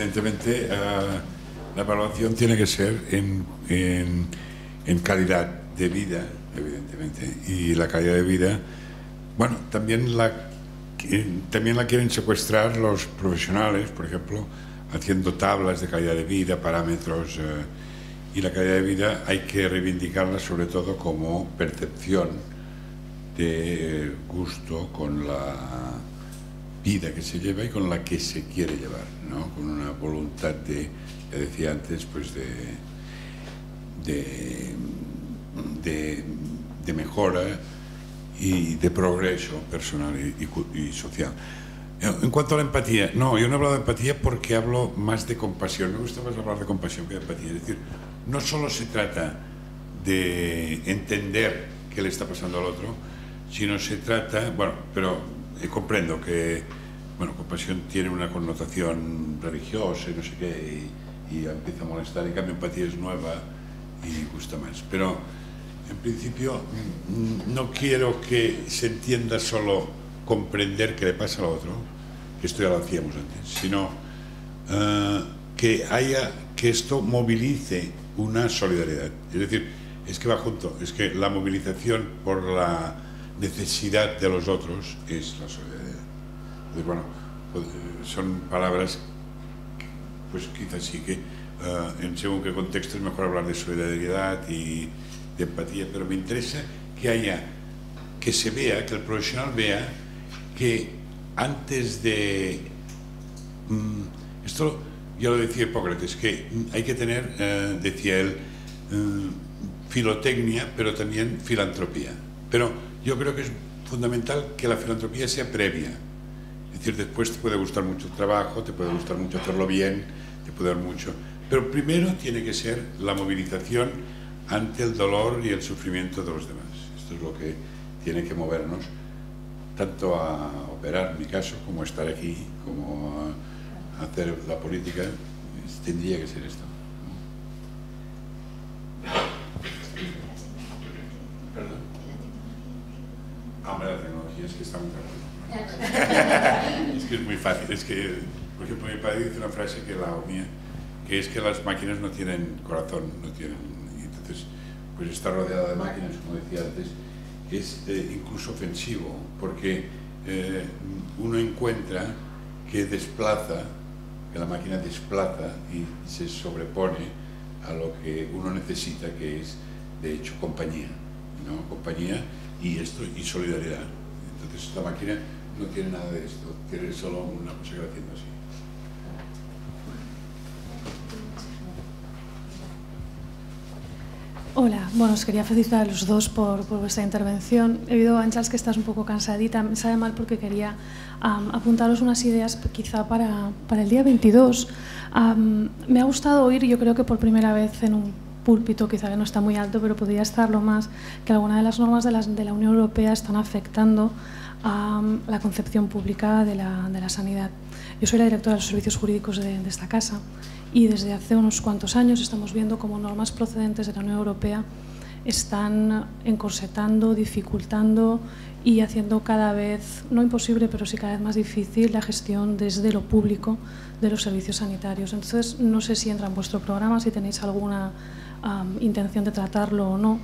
evidentemente la evaluación tiene que ser en calidad de vida, evidentemente, y la calidad de vida, bueno, también la quieren secuestrar los profesionales, por ejemplo, haciendo tablas de calidad de vida, parámetros, y la calidad de vida hay que reivindicarla sobre todo como percepción de gusto con la vida que se lleva y con la que se quiere llevar, ¿no? Con una voluntad de, ya decía antes, pues de mejora y de progreso personal y social. En cuanto a la empatía, no, yo no he hablado de empatía porque hablo más de compasión. Me gusta más hablar de compasión que de empatía. Es decir, no solo se trata de entender qué le está pasando al otro, sino se trata, bueno, pero comprendo que, bueno, compasión tiene una connotación religiosa y no sé qué, y empieza a molestar. En cambio, empatía es nueva y gusta más. Pero en principio no quiero que se entienda solo comprender qué le pasa al otro, que esto ya lo hacíamos antes, sino que esto movilice una solidaridad. Es decir, es que va junto, es que la movilización por la necesidad de los otros es la solidaridad. Entonces, bueno, pues, son palabras que, pues quizás sí que en según qué contexto es mejor hablar de solidaridad y de empatía, pero me interesa que se vea, que el profesional vea que antes de... esto ya lo decía Hipócrates, que hay que tener, decía él, filotecnia, pero también filantropía. Pero yo creo que es fundamental que la filantropía sea previa. Es decir, después te puede gustar mucho el trabajo, te puede gustar mucho hacerlo bien, te puede dar mucho... Pero primero tiene que ser la movilización ante el dolor y el sufrimiento de los demás. Esto es lo que tiene que movernos, tanto a operar, en mi caso, como a estar aquí, como a hacer la política. Tendría que ser esto. ¿Perdón? Hombre, la tecnología es que está muy tarde. Es que es muy fácil. Es que, por ejemplo, mi padre dice una frase que la mía, que es que las máquinas no tienen corazón, no tienen... Y entonces, pues estar rodeado de máquinas, como decía antes, es incluso ofensivo, porque uno encuentra que desplaza, que la máquina desplaza y se sobrepone a lo que uno necesita, que es, de hecho, compañía, ¿no? Compañía y esto, y solidaridad. Entonces, esta máquina no tiene nada de esto, tiene solo una cosa que va haciendo así. Hola, bueno, os quería felicitar a los dos por vuestra intervención. He oído, Àngels, que estás un poco cansadita. Me sabe mal porque quería apuntaros unas ideas quizá para el día 22. Me ha gustado oír, yo creo que por primera vez en un púlpito, quizá que no está muy alto, pero podría estarlo más, que algunas de las normas de la Unión Europea están afectando a la concepción pública de la sanidad. Yo soy la directora de los servicios jurídicos de esta casa y desde hace unos cuantos años estamos viendo cómo normas procedentes de la Unión Europea están encorsetando, dificultando y haciendo cada vez, no imposible, pero sí cada vez más difícil la gestión desde lo público de los servicios sanitarios. Entonces, no sé si entra en vuestro programa, si tenéis alguna intención de tratarlo o no,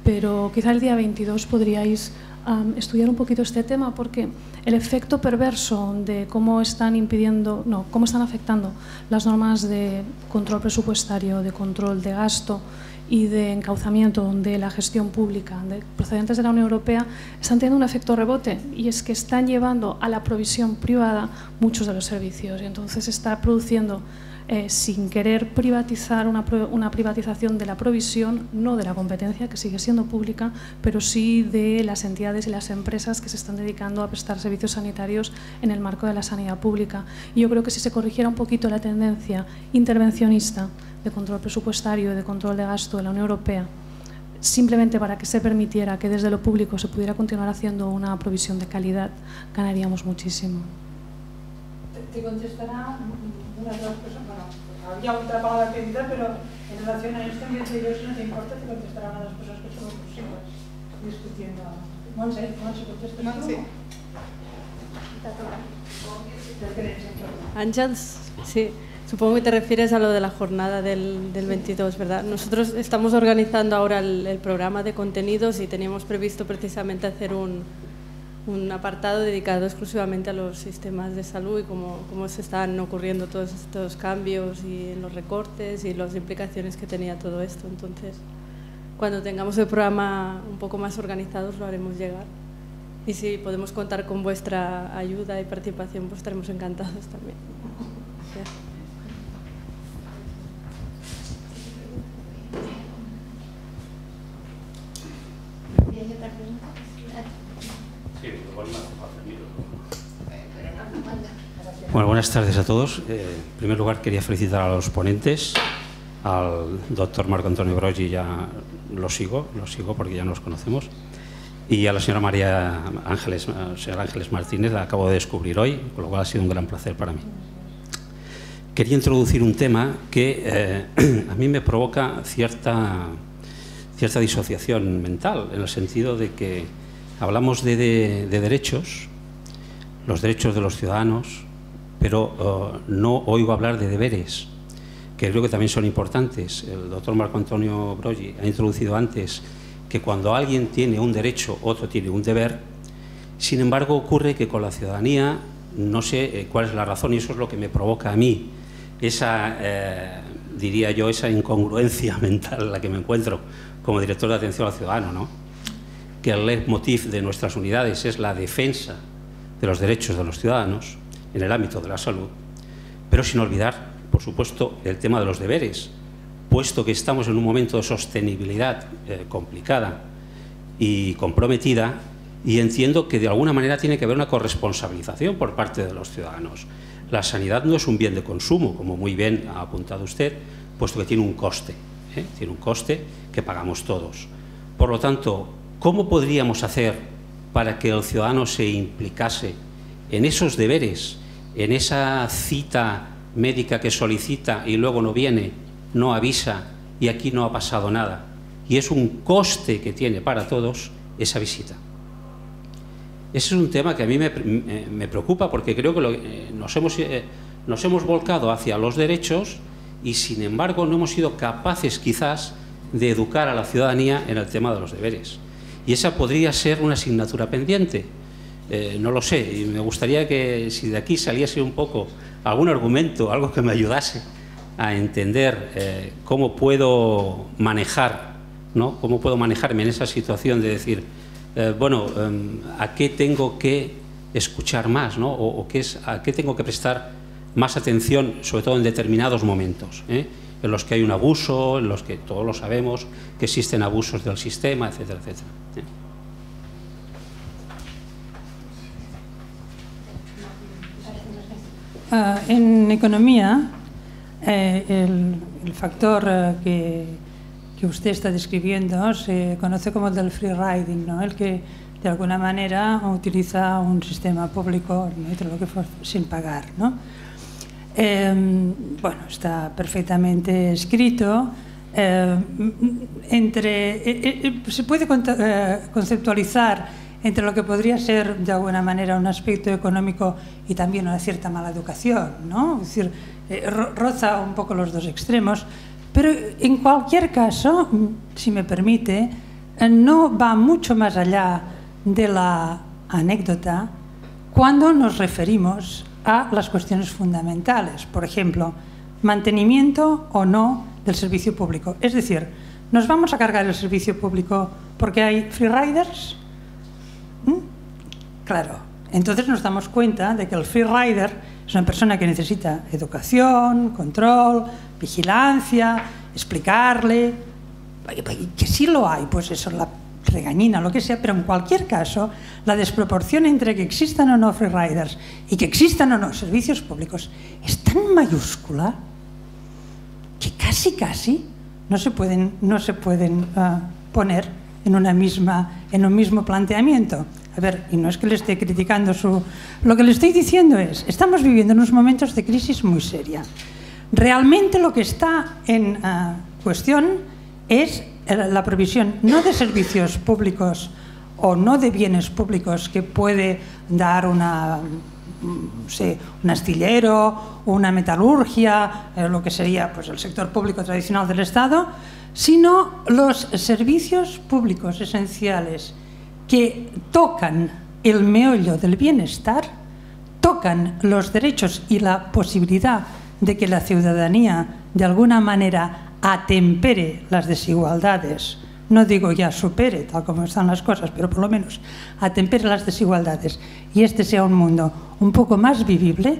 pero quizá el día 22 podríais estudiar un poquito este tema, porque el efecto perverso de cómo están afectando las normas de control presupuestario, de control de gasto y de encauzamiento de la gestión pública procedentes de la Unión Europea están teniendo un efecto rebote, y es que están llevando a la provisión privada muchos de los servicios, y entonces está produciendo sin querer privatizar una privatización de la provisión, no de la competencia, que sigue siendo pública, pero sí de las entidades y las empresas que se están dedicando a prestar servicios sanitarios en el marco de la sanidad pública. Y yo creo que si se corrigiera un poquito la tendencia intervencionista de control presupuestario y de control de gasto de la Unión Europea, simplemente para que se permitiera que desde lo público se pudiera continuar haciendo una provisión de calidad, ganaríamos muchísimo. Te contestará unas dos personas. Bueno, había otra palabra pedida, pero en relación a esto, yo si no te importa, te contestará una de las cosas que estamos discutiendo. Montse, contestes tu? Àngels, sí. Supongo que te refieres a lo de la jornada del 22, ¿verdad? Nosotros estamos organizando ahora el programa de contenidos y teníamos previsto precisamente hacer un apartado dedicado exclusivamente a los sistemas de salud y cómo se están ocurriendo todos estos cambios y los recortes y las implicaciones que tenía todo esto. Entonces, cuando tengamos el programa un poco más organizado, os lo haremos llegar. Y si podemos contar con vuestra ayuda y participación, pues estaremos encantados también. Gracias. Bueno, buenas tardes a todos. En primer lugar, quería felicitar a los ponentes, al doctor Marco Antonio Broggi, ya lo sigo porque ya nos conocemos, y a la señora señora Ángeles Martínez, la acabo de descubrir hoy, con lo cual ha sido un gran placer para mí. Quería introducir un tema que a mí me provoca cierta disociación mental, en el sentido de que hablamos de derechos, los derechos de los ciudadanos, pero no oigo hablar de deberes, que creo que también son importantes. El doctor Marco Antonio Broggi ha introducido antes que cuando alguien tiene un derecho, otro tiene un deber. Sin embargo, ocurre que con la ciudadanía, no sé cuál es la razón, y eso es lo que me provoca a mí, diría yo, esa incongruencia mental en la que me encuentro como director de atención al ciudadano, ¿no? Que el leitmotiv de nuestras unidades es la defensa de los derechos de los ciudadanos en el ámbito de la salud, pero sin olvidar, por supuesto, el tema de los deberes, puesto que estamos en un momento de sostenibilidad complicada y comprometida, y entiendo que de alguna manera tiene que haber una corresponsabilización por parte de los ciudadanos. La sanidad no es un bien de consumo, como muy bien ha apuntado usted, puesto que tiene un coste, tiene un coste que pagamos todos. Por lo tanto, ¿cómo podríamos hacer para que el ciudadano se implicase en esos deberes, en esa cita médica que solicita y luego no viene, no avisa y aquí no ha pasado nada? Y es un coste que tiene para todos esa visita. Ese es un tema que a mí me preocupa, porque creo que nos hemos volcado hacia los derechos y, sin embargo, no hemos sido capaces quizás de educar a la ciudadanía en el tema de los deberes. Y esa podría ser una asignatura pendiente. No lo sé, y me gustaría que si de aquí saliese un poco algún argumento, algo que me ayudase a entender cómo puedo manejar, ¿no? Cómo puedo manejarme en esa situación de decir, ¿a qué tengo que escuchar más, ¿no? ¿A qué tengo que prestar más atención, sobre todo en determinados momentos, en los que hay un abuso, en los que todos lo sabemos, que existen abusos del sistema, etcétera, etcétera? En economía, el factor que usted está describiendo se conoce como el del free riding, ¿no? El que de alguna manera utiliza un sistema público, lo que fue, sin pagar, ¿no? Está perfectamente escrito. Se puede conceptualizar entre lo que podría ser de alguna manera un aspecto económico y también una cierta mala educación, ¿no? Es decir, roza un poco los dos extremos, pero en cualquier caso, si me permite, no va mucho más allá de la anécdota cuando nos referimos a las cuestiones fundamentales, por ejemplo, mantenimiento o no del servicio público. Es decir, ¿nos vamos a cargar el servicio público porque hay free riders? Claro, entonces nos damos cuenta de que el free rider es una persona que necesita educación, control, vigilancia, explicarle, que sí lo hay, pues eso, la regañina, lo que sea, pero en cualquier caso, la desproporción entre que existan o no free riders y que existan o no servicios públicos es tan mayúscula que casi no se pueden poner en un mismo planteamiento. A ver, y no es que le esté criticando lo que le estoy diciendo es, estamos viviendo unos momentos de crisis muy seria. Realmente lo que está en cuestión es la provisión no de servicios públicos o no de bienes públicos que puede dar una un astillero, una metalurgia, lo que sería pues, el sector público tradicional del Estado, sino los servicios públicos esenciales que tocan el meollo del bienestar, tocan los derechos y la posibilidad de que la ciudadanía de alguna manera atempere las desigualdades, no digo ya supere tal como están las cosas, pero por lo menos atempere las desigualdades y este sea un mundo un poco más vivible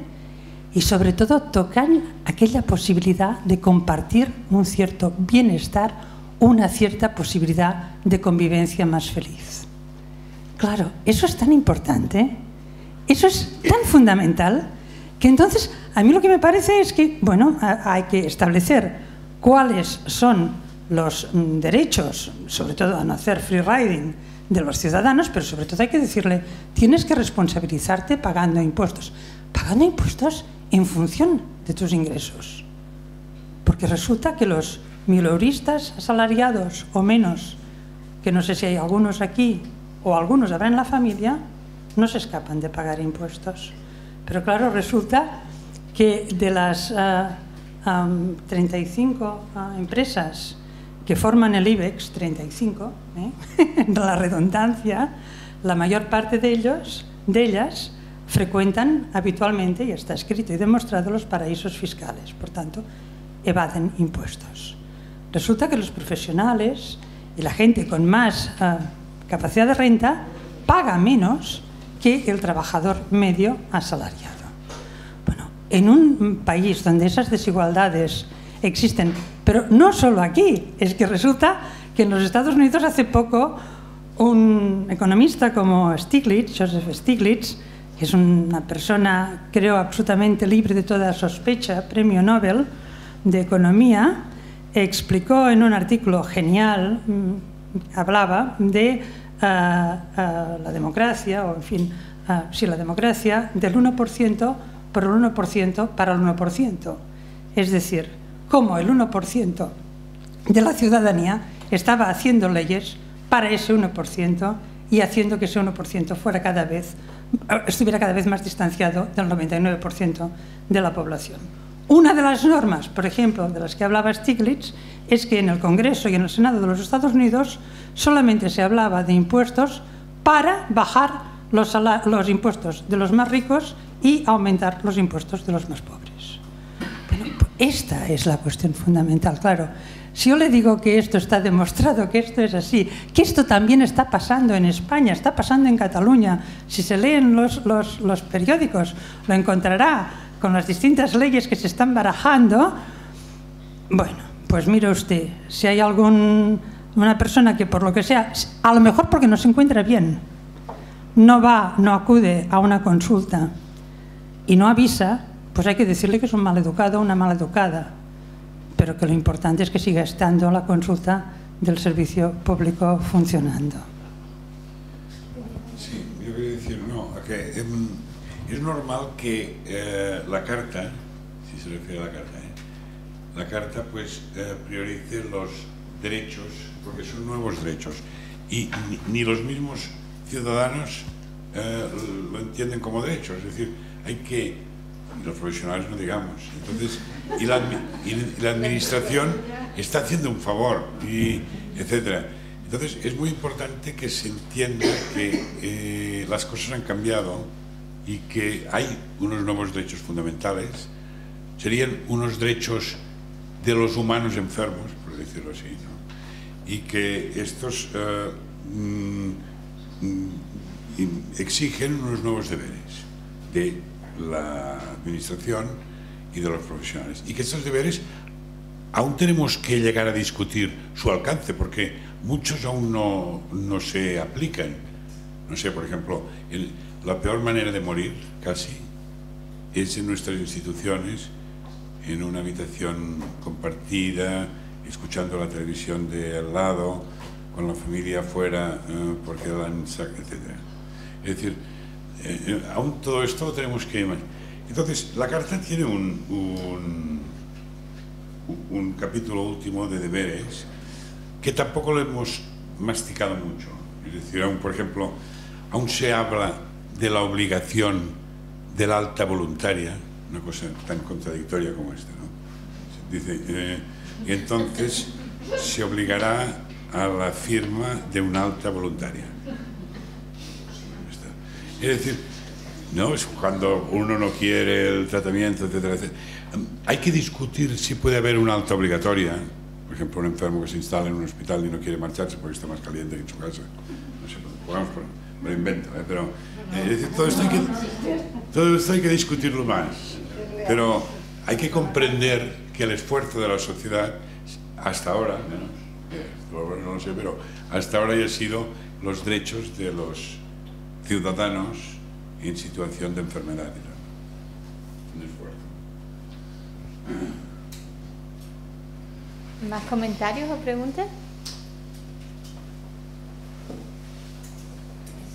y sobre todo tocan aquella posibilidad de compartir un cierto bienestar, una cierta posibilidad de convivencia más feliz. Claro, eso es tan importante, eso es tan fundamental, que entonces a mí lo que me parece es que, bueno, hay que establecer cuáles son los derechos, sobre todo a no hacer free riding de los ciudadanos, pero sobre todo hay que decirle, tienes que responsabilizarte pagando impuestos en función de tus ingresos. Porque resulta que los mileuristas asalariados o menos, que no sé si hay algunos aquí o algunos habrá en la familia, no se escapan de pagar impuestos. Pero claro, resulta que de las 35 empresas que forman el IBEX, 35, la redundancia, la mayor parte de ellas frecuentan habitualmente, y está escrito y demostrado, los paraísos fiscales. Por tanto, evaden impuestos. Resulta que los profesionales y la gente con más capacidad de renta paga menos que el trabajador medio asalariado. Bueno, en un país donde esas desigualdades existen, pero no solo aquí, es que resulta que en los Estados Unidos hace poco un economista como Stiglitz, Joseph Stiglitz, que es una persona, creo, absolutamente libre de toda sospecha, premio Nobel de Economía, explicó en un artículo genial, hablaba de la democracia, o en fin, sí, la democracia del 1% por el 1% para el 1%. Es decir, cómo el 1% de la ciudadanía estaba haciendo leyes para ese 1% y haciendo que ese 1% estuviera cada vez más distanciado del 99% de la población. Una de las normas, por ejemplo, de las que hablaba Stiglitz, es que en el Congreso y en el Senado de los Estados Unidos solamente se hablaba de impuestos para bajar los impuestos de los más ricos y aumentar los impuestos de los más pobres. Bueno, esta es la cuestión fundamental, claro. Si yo le digo que esto está demostrado, que esto es así, que esto también está pasando en España, está pasando en Cataluña, si se leen los periódicos, lo encontrará con las distintas leyes que se están barajando. Bueno, pues mire usted, si hay una persona que por lo que sea, a lo mejor porque no se encuentra bien, no acude a una consulta y no avisa, pues hay que decirle que es un maleducado o una maleducada, pero que lo importante es que siga estando la consulta del servicio público funcionando. Sí, yo quería decir, que es normal que la carta, si se refiere a la carta pues priorice los derechos, porque son nuevos derechos, y ni los mismos ciudadanos lo entienden como derechos, es decir, y los profesionales no digamos, entonces, y la administración está haciendo un favor, etcétera. Entonces es muy importante que se entienda que las cosas han cambiado y que hay unos nuevos derechos fundamentales, serían unos derechos de los humanos enfermos, por decirlo así, ¿no? Y que estos exigen unos nuevos deberes de la administración y de los profesionales, y que estos deberes aún tenemos que llegar a discutir su alcance, porque muchos aún no se aplican. No sé, por ejemplo, la peor manera de morir, casi, es en nuestras instituciones, en una habitación compartida, escuchando la televisión de al lado, con la familia afuera, porque dan saco, etc. Es decir, aún todo esto lo tenemos que... Entonces, la Carta tiene un capítulo último de deberes que tampoco lo hemos masticado mucho. Es decir, aún, por ejemplo, aún se habla de la obligación del alta voluntaria, una cosa tan contradictoria como esta, ¿no? Dice, y entonces se obligará a la firma de una alta voluntaria. Es decir, no es cuando uno no quiere el tratamiento, etcétera, etcétera. Hay que discutir si puede haber una alta obligatoria. Por ejemplo, un enfermo que se instala en un hospital y no quiere marcharse porque está más caliente que en su casa. No sé, me lo invento, pero es decir, todo esto hay que discutirlo más. Pero hay que comprender que el esfuerzo de la sociedad, hasta ahora, no lo sé, pero hasta ahora ya ha sido los derechos de los ciudadanos en situación de enfermedad. Un esfuerzo. ¿Más comentarios o preguntas?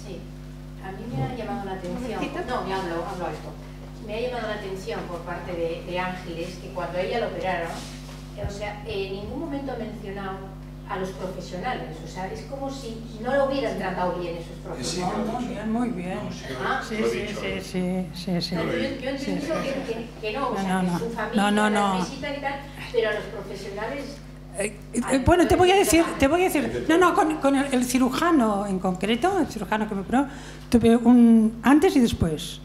Sí, a mí me ha llamado la atención. No, me hablo esto. Me ha llamado la atención por parte de Ángeles que cuando a ella lo operaron, o sea, en ningún momento ha mencionado a los profesionales, o sea, es como si no lo hubieran tratado bien esos profesionales. Muy bien. Sí. Yo entiendo que no, o sea, que su familia la necesita y tal, pero a los profesionales... Bueno, te voy a decir, con el cirujano en concreto, el cirujano que me operó, tuve un antes y después.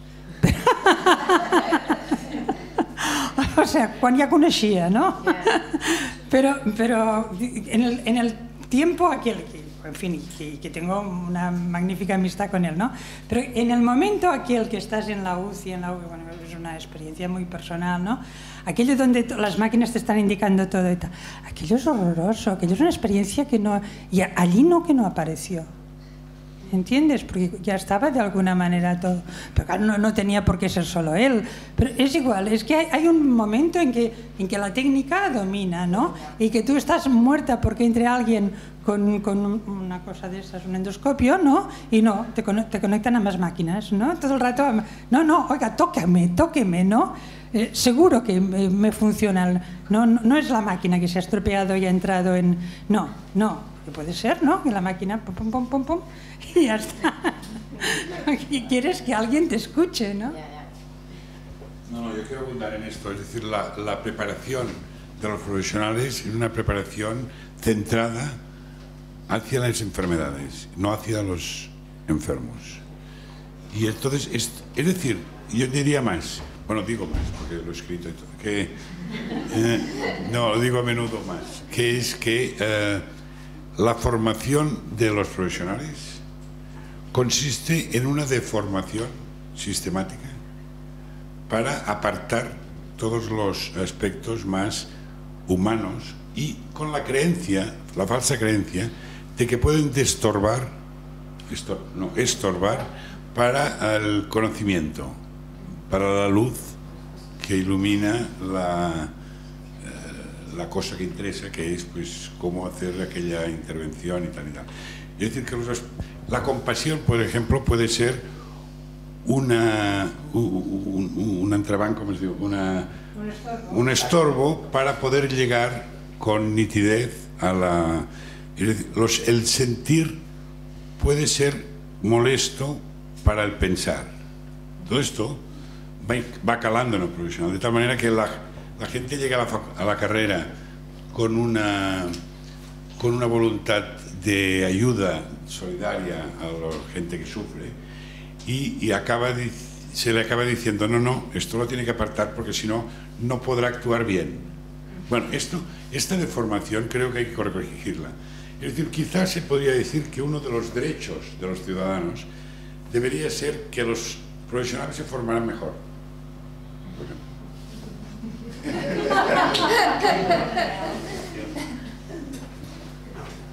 O sea, quan ja coneixia, no? Pero en el tiempo aquel, en fin, que tengo una magnífica amistad con él, ¿no? Pero en el momento aquel que estás en la UCI, bueno, es una experiencia muy personal, ¿no? Aquello donde las máquinas te están indicando todo y tal. Aquello es horroroso, aquello es una experiencia que no... Y allí que no apareció. ¿Entiendes? Porque ya estaba de alguna manera todo. Pero claro, no tenía por qué ser solo él. Pero es igual, es que hay un momento en que la técnica domina, ¿no? Y que tú estás muerta porque entre alguien con una cosa de esas, un endoscopio, ¿no? Y no, te conectan a más máquinas, ¿no? Todo el rato, no, oiga, tóqueme, ¿no? Seguro que me funciona. No es la máquina que se ha estropeado y ha entrado en... No, que puede ser, ¿no? Que la máquina pum, y ya está. Y quieres que alguien te escuche, ¿no? No, yo quiero abundar en esto, es decir, la preparación de los profesionales es una preparación centrada hacia las enfermedades, no hacia los enfermos. Y entonces, es decir, yo diría más, bueno, digo más, porque lo he escrito y todo, que, no, lo digo a menudo más, que es que la formación de los profesionales consiste en una deformación sistemática para apartar todos los aspectos más humanos y con la creencia, la falsa creencia, de que pueden estorbar para el conocimiento, para la luz que ilumina la cosa que interesa, que es pues cómo hacer aquella intervención y tal y tal. Es decir, que la compasión, por ejemplo, puede ser un entrebanco, un estorbo para poder llegar con nitidez a la... Es decir, el sentir puede ser molesto para el pensar. Todo esto va calando en lo profesional, de tal manera que la gente llega a la carrera con una voluntad de ayuda solidaria a la gente que sufre y se le acaba diciendo no, esto lo tiene que apartar porque si no, no podrá actuar bien. Bueno, esta deformación creo que hay que corregirla. Es decir, quizás se podría decir que uno de los derechos de los ciudadanos debería ser que los profesionales se formaran mejor.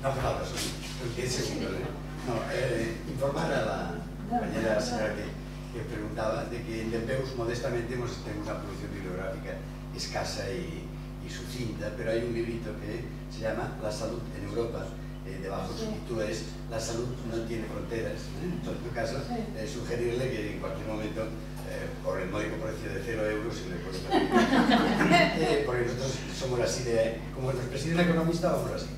No hace falta, porque es segundo. Informar a la compañera señora que preguntaba de que en Dempeus modestamente tenemos una producción bibliográfica escasa y sucinta, pero hay un librito que se llama La salud en Europa. Debajo su título es La salud no tiene fronteras. En todo caso, sugerirle que en cualquier momento, por el módico precio de 0 euros, se le puede permitir. Porque nosotros somos así como nos preside el economista, vamos así.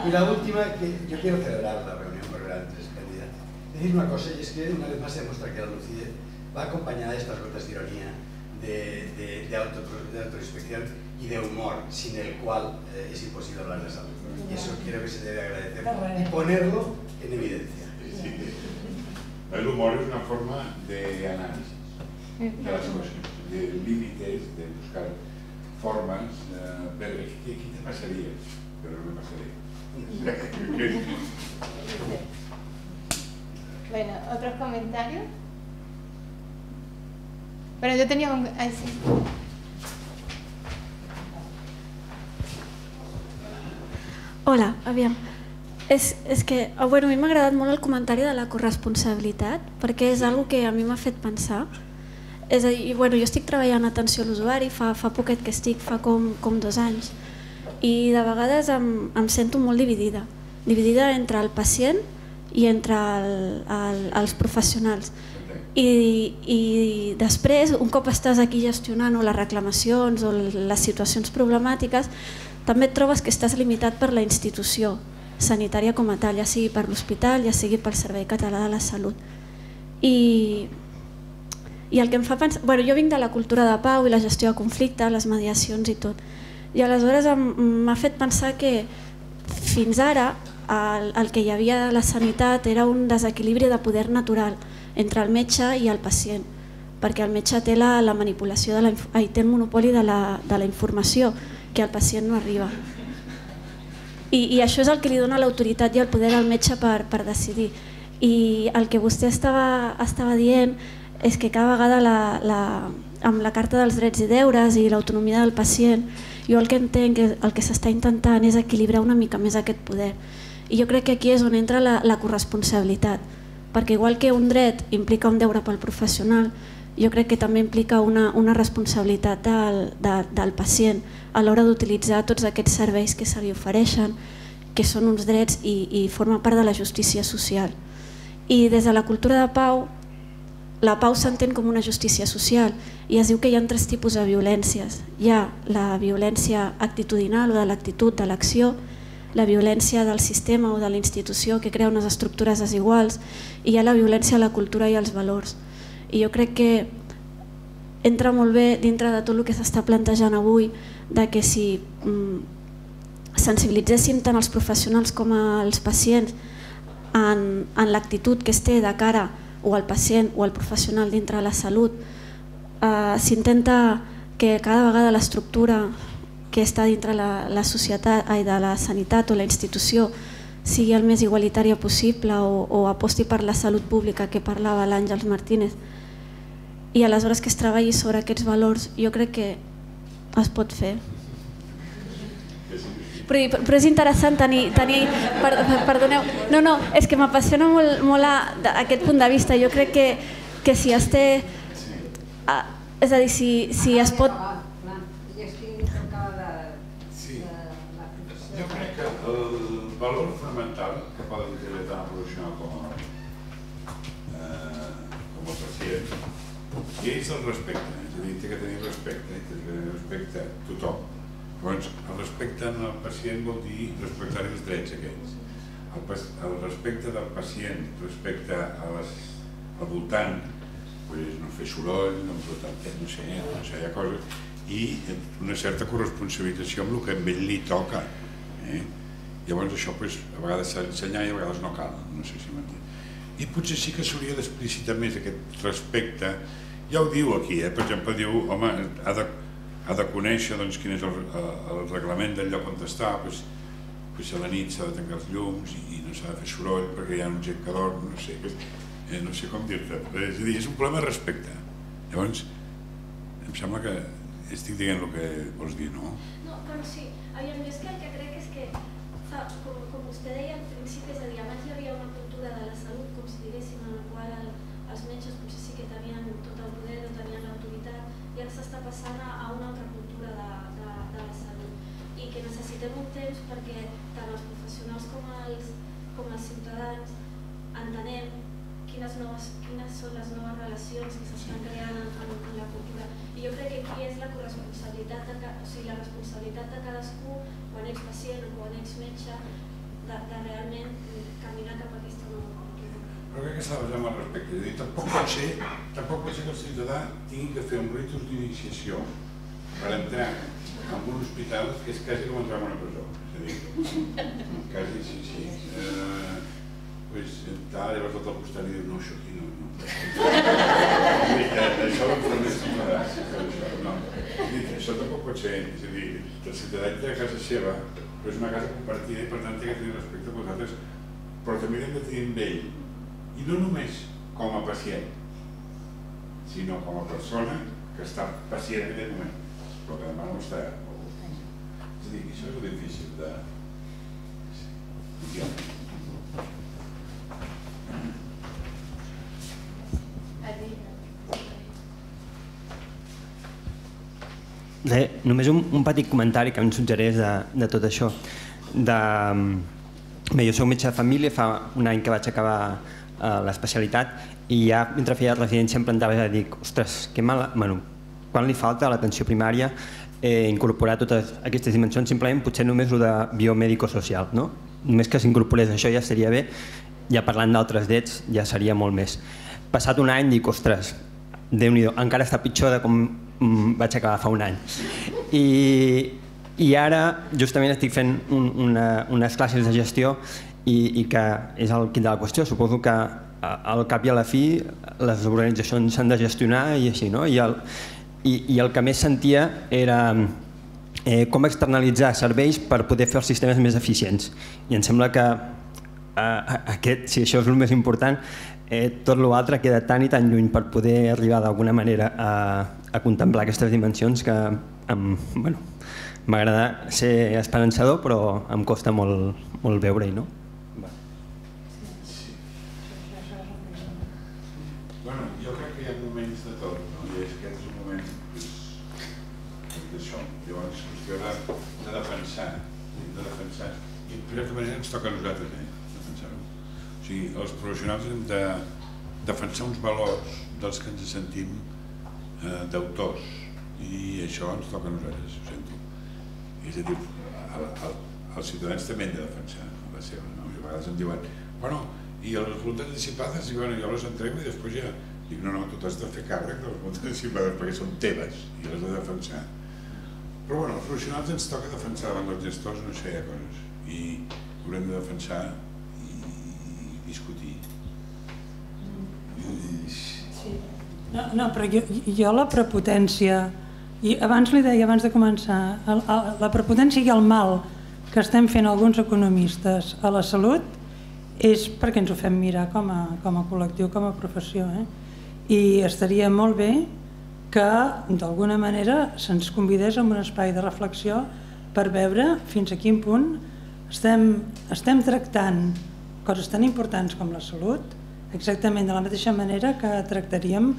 Y la última, que yo quiero celebrar la reunión por gran espléndida. Decir una cosa, y es que una vez más se demuestra que la lucidez va acompañada de estas gotas de ironía, de autoinspección y de humor, sin el cual es imposible hablar de salud. Y eso creo que se debe agradecer y ponerlo en evidencia. El humor es una forma de análisis de las cosas, de límites, de buscar formas, pero ¿qué te pasaría? Pero no me pasaría. Bueno, ¿otros comentarios? Bueno, yo tenía un... Ay, sí. Hola, aviam. És que, bueno, a mi m'ha agradat molt el comentari de la corresponsabilitat, perquè és una que a mi m'ha fet pensar. És a dir, bueno, jo estic treballant en atenció a l'usuari, fa poquet que estic, fa com 2 anys, i de vegades em sento molt dividida entre el pacient i entre els professionals. I després, un cop estàs aquí gestionant les reclamacions o les situacions problemàtiques, també et trobes que estàs limitat per la institució sanitària com a tal, ja sigui per l'hospital, ja sigui pel Servei Català de la Salut. I el que em fa pensar... Bueno, jo vinc de la cultura de pau i la gestió de conflicte, les mediacions i tot. I aleshores m'ha fet pensar que fins ara el que hi havia a la sanitat era un desequilibri de poder natural entre el metge i el pacient, perquè el metge té la manipulació, té el monopoli de la informació que al pacient no arriba. I això és el que li dona l'autoritat i el poder al metge per decidir. I el que vostè estava dient és que cada vegada amb la Carta dels Drets i Deures i l'autonomia del pacient, jo el que entenc que el que s'està intentant és equilibrar una mica més aquest poder. I jo crec que aquí és on entra la corresponsabilitat, perquè igual que un dret implica un deure pel professional, jo crec que també implica una responsabilitat del pacient a l'hora d'utilitzar tots aquests serveis que se li ofereixen, que són uns drets i formen part de la justícia social. I des de la cultura de pau, la pau s'entén com una justícia social i es diu que hi ha 3 tipus de violències. Hi ha la violència actitudinal o de l'actitud, de l'acció, la violència del sistema o de la institució que crea unes estructures desiguals i hi ha la violència a la cultura i als valors. I jo crec que entra molt bé dintre de tot el que s'està plantejant avui de que si sensibilitzéssim tant els professionals com els pacients en l'actitud que es té de cara o al pacient o al professional dintre de la salut, s'intenta que cada vegada l'estructura que està dintre la societat, de la sanitat o la institució sigui el més igualitària possible o aposti per la salut pública que parlava l'Àngels Martínez. I aleshores que es treballi sobre aquests valors jo crec que es pot fer. Però és interessant tenir perdoneu, no, és que m'apassiona molt aquest punt de vista. Jo crec que si es té, és a dir, si es pot... Jo crec que el valor fonamental que poden tenir tant el professional com el pacient és el respecte, és a dir, té que tenir respecte a tothom. Llavors, el respecte al pacient vol dir respectar els drets aquells. El respecte del pacient respecte al voltant, no fer soroll, no sé, hi ha coses, i una certa corresponsabilització amb el que a ell li toca. Llavors això a vegades s'ensenyar i a vegades no cal, no sé si m'entén. I potser sí que s'hauria d'explicitar més aquest respecte. Ja ho diu aquí, per exemple, diu, home, ha de conèixer quin és el reglament del lloc on està, a la nit s'ha de tancar els llums i no s'ha de fer soroll perquè hi ha gent que dorm, no sé com dir-te. És a dir, és un problema de respecte. Llavors, em sembla que estic dient el que vols dir, no? No, però sí. Jo és que el que crec és que, com vostè deia al principi, és a dir, abans hi havia una cultura de la salut, com si diguéssim, en la qual els metges potser sí que tenien tot el poder o tenien l'autoritat, i ara s'està passant a una altra cultura de la salut i que necessitem un temps perquè tant els professionals com els ciutadans entenem quines són les noves relacions que s'estan creant en la cultura. I jo crec que aquí és la corresponsabilitat, o sigui, la responsabilitat de cadascú, quan ets pacient o quan ets metge, de realment caminar cap a aquesta nova cultura. Però crec que que s'ha de fer amb el respecte. És a dir, tampoc pot ser que el ciutadà tingui que fer un ritus d'iniciació per entrar en un hospital que és quasi com entrar en una presó. És a dir, quasi sí. Llavors tot al costat i diu, no, això aquí no. Això l'enfermer se'n farà. Això tampoc pot ser. És a dir, el ciutadà entra a casa seva, però és una casa compartida i per tant té que tenir respecte per vosaltres, però també hem de tenir amb ell, i no només com a pacient, sinó com a persona que està pacient en aquest moment, però que demà no està. És a dir, això és difícil de... Només un petit comentari que em suggereix de tot això. Bé, jo soc metge de família, fa un any que vaig acabar l'especialitat i ja mentre feia residència em plantava i dic, ostres, que mal... Quan li falta a l'atenció primària incorporar totes aquestes dimensions, simplement potser només el de biomèdico-social, no? Només que s'incorporés això ja seria bé, ja parlant d'altres drets ja seria molt més. Passat un any dic, ostres, Déu-n'hi-do, encara està pitjor de com vaig acabar fa un any. I ara justament estic fent unes classes de gestió i que és el quid de la qüestió. Suposo que al cap i a la fi les organitzacions s'han de gestionar i així, no? I el que més sentia era com externalitzar serveis per poder fer els sistemes més eficients. I em sembla que si això és el més important, tot l'altre queda tan i tan lluny per poder arribar d'alguna manera a contemplar aquestes dimensions que m'agrada ser esperançador, però em costa molt veure-hi, no? Bueno, jo crec que hi ha moments de tot, no? I és que és un moment d'això. Llavors és qüestió de defensar. I per aquesta manera ens toca a nosaltres, defensar-ho. O sigui, els professionals hem de defensar uns valors dels que ens sentim d'autors i això ens toca a nosaltres, ho sento. És a dir, els ciutadans també hem de defensar la seva, no? I a vegades em diuen, bueno, i les voluntats anticipades, i bueno, jo les entrego i després ja dic, no, tu t'has de fer càrrec de les voluntats anticipades perquè són teves i les has de defensar. Però bueno, els professionals ens toca defensar davant dels gestors, no sé, hi ha coses i haurem de defensar i discutir. No, però jo la prepotència, i abans li deia, abans de començar, la prepotència i el mal que estem fent alguns economistes a la salut és perquè ens ho fem mirar com a col·lectiu, com a professió. I estaria molt bé que d'alguna manera se'ns convidés a un espai de reflexió per veure fins a quin punt estem tractant coses tan importants com la salut exactament de la mateixa manera que tractaríem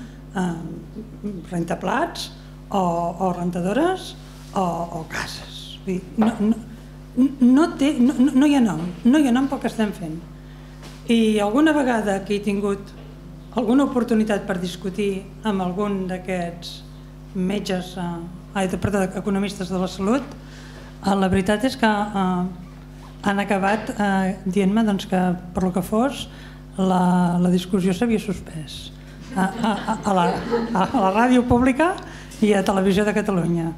rentaplats o rentadores o cases. No hi ha nom pel que estem fent. I alguna vegada que he tingut alguna oportunitat per discutir amb algun d'aquests metges, economistes de la salut, la veritat és que han acabat dient-me que per lo que fos la discussió s'havia suspès a la ràdio pública i a Televisió de Catalunya.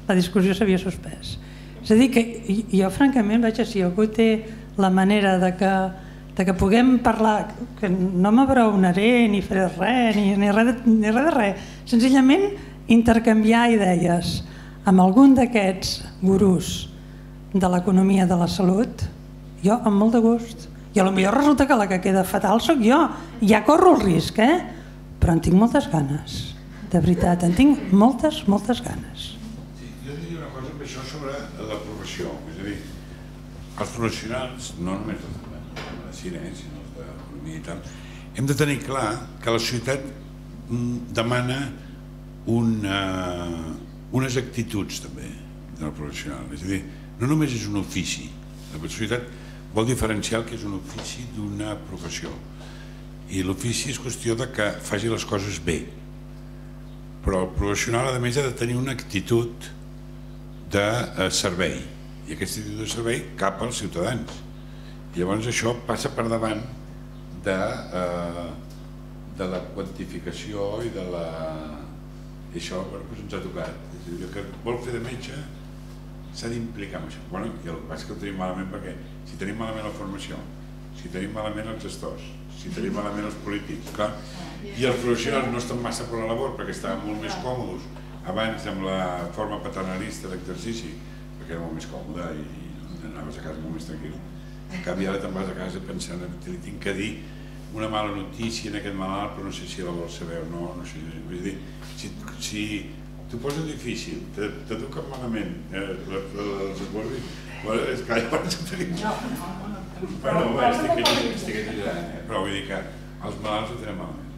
La discussió s'havia suspès. És a dir, que jo francament vaig a si algú té la manera de que puguem parlar, que no m'abraonaré ni faré res, ni res de res, senzillament intercanviar idees amb algun d'aquests gurús de l'economia de la salut, jo amb molt de gust. I potser resulta que la que queda fatal sóc jo. Ja corro el risc, però en tinc moltes ganes. De veritat, en tinc moltes ganes. Jo diria una cosa amb això sobre la professió. És a dir, els professionals, no només els de medicina, sinó els d'economia i tal, hem de tenir clar que la societat demana unes actituds també del professional. És a dir, no només és un ofici. La societat vol diferenciar el que és un ofici d'una professió. I l'ofici és qüestió de que faci les coses bé. Però el professional, a més, ha de tenir una actitud de servei. I aquesta actitud de servei cap als ciutadans. I llavors això passa per davant de la quantificació i de la... I això ens ha tocat. És a dir, que vol fer de metge s'ha d'implicar en això. I el que passa és que ho tenim malament perquè si tenim malament la formació, si tenim malament els gestors, si tenim malament els polítics, clar, i els professionals no estan massa per la labor perquè estaven molt més còmodes abans amb la forma paternalista d'exercici, perquè era molt més còmode i anaves a casa molt més tranquil. En canvi ara te'n vas a casa pensant que li tinc que dir una mala notícia en aquest malalt, però no sé si la vols saber o no, no sé. Vull dir, si t'ho poses difícil, t'eduquen malament, els esborris, és que llavors ho tenim... Bueno, estic exagerant, però vull dir que els malalts ho tenen malament.